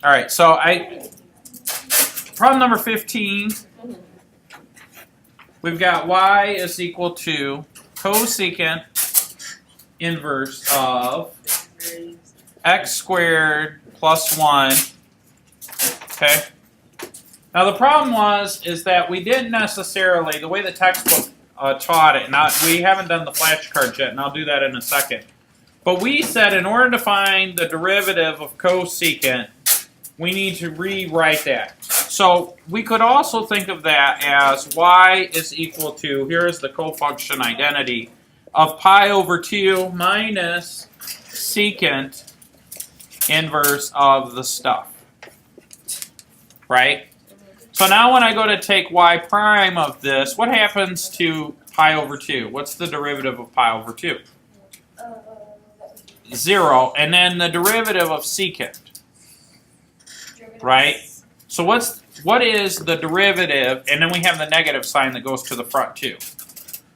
All right, so problem number 15, we've got y is equal to cosecant inverse of x squared plus 1. Okay. Now the problem is that we didn't necessarily, the way the textbook taught it, we haven't done the flashcards yet, and I'll do that in a second. But we said in order to find the derivative of cosecant, we need to rewrite that. So we could also think of that as y is equal to, here is the cofunction identity, of pi over 2 minus secant inverse of the stuff. Right? So now when I go to take y prime of this, what happens to pi over 2? What's the derivative of pi over 2? 0. And then the derivative of secant. Right? So what is the derivative? And then we have the negative sign that goes to the front too.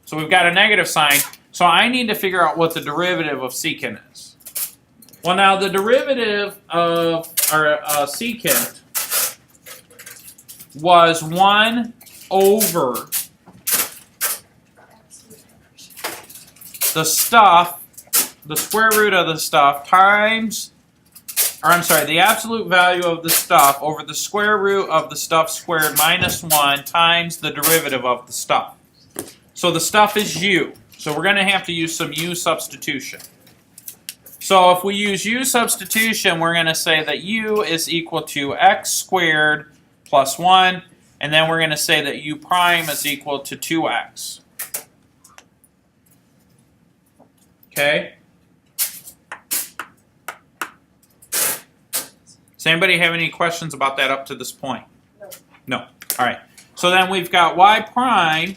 So we've got a negative sign. So I need to figure out what the derivative of secant is. Well, now the derivative of secant was 1 over the stuff, the square root of the stuff times, or I'm sorry, the absolute value of the stuff over the square root of the stuff squared minus 1 times the derivative of the stuff. So the stuff is u. So we're going to have to use some u substitution. So if we use u substitution, we're going to say that u is equal to x squared plus 1, and then we're going to say that u prime is equal to 2x. Okay? Does anybody have any questions about that up to this point? No. No. All right. So then we've got y prime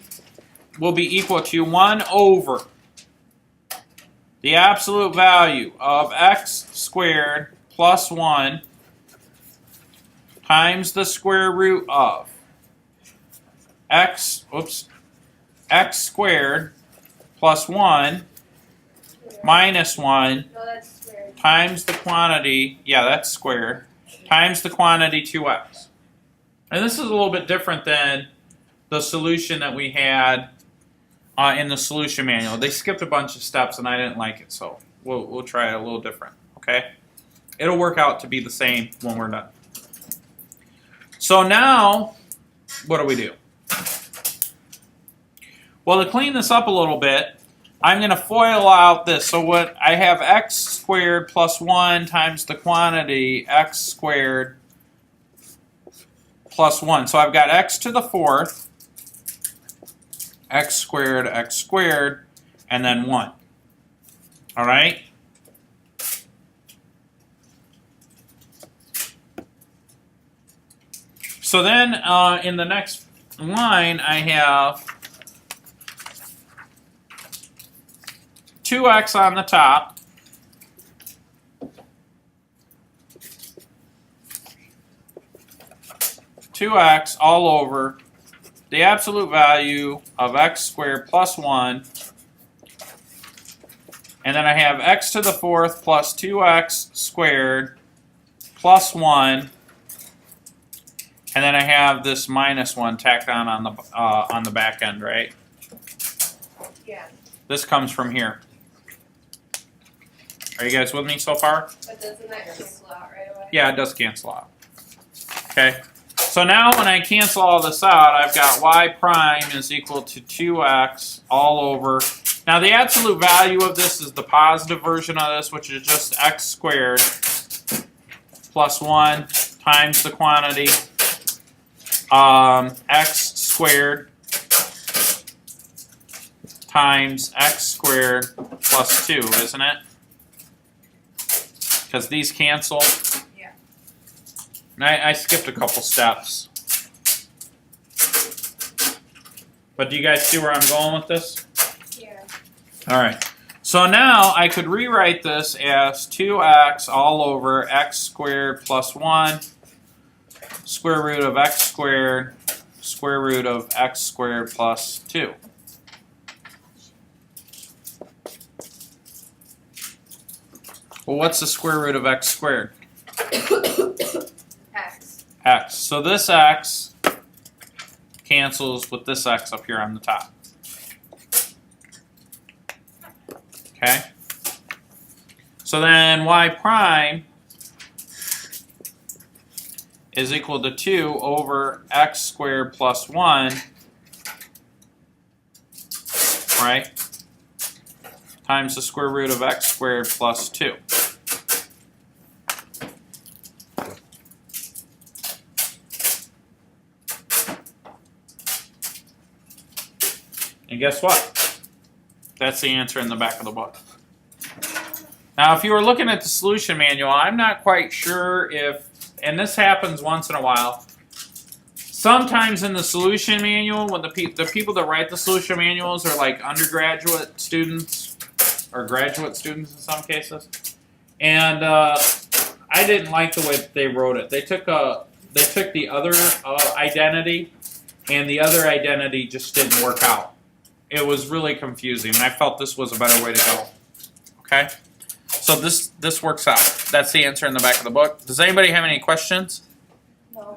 will be equal to 1 over the absolute value of x squared plus 1 times the square root of x squared plus 1 minus 1 times the quantity, that's squared, times the quantity 2x. And this is a little bit different than the solution that we had in the solution manual. They skipped a bunch of steps and I didn't like it, so we'll try it a little different, okay? It'll work out to be the same when we're done. So now, what do? Well, to clean this up a little bit, I'm going to FOIL out this. So what I have x squared plus 1 times the quantity x squared plus 1. So I've got x to the 4th, x squared, and then 1. All right? So then in the next line, I have 2x on the top, (2x) all over the absolute value of x squared plus 1, and then I have x to the 4th plus 2x squared plus 1, and then I have this minus 1 tacked on the back end, right? Yeah. This comes from here. Are you guys with me so far? But doesn't that cancel out right away? Yeah, it does cancel out. Okay. So now when I cancel all this out, I've got y prime is equal to 2x all over. Now the absolute value of this is the positive version of this, which is just x squared plus 1 times the quantity x squared times x squared plus 2, isn't it? Because these cancel. Yeah. And I skipped a couple steps. But do you guys see where I'm going with this? Yeah. All right. So now I could rewrite this as 2x all over x squared plus 1 square root of x squared square root of x squared plus 2. Well, what's the square root of x squared? x. So this x cancels with this x up here on the top. Okay? So then y prime is equal to 2 over x squared plus 1, right? Times the square root of x squared plus 2. And guess what? That's the answer in the back of the book. Now, if you were looking at the solution manual, I'm not quite sure if, and this happens once in a while, sometimes in the solution manual, when the people that write the solution manuals are like undergraduate students, or graduate students in some cases, and I didn't like the way that they wrote it. They took the other identity, and the other identity just didn't work out. It was really confusing, and I felt this was a better way to go. Okay? So this works out. That's the answer in the back of the book. Does anybody have any questions? No, but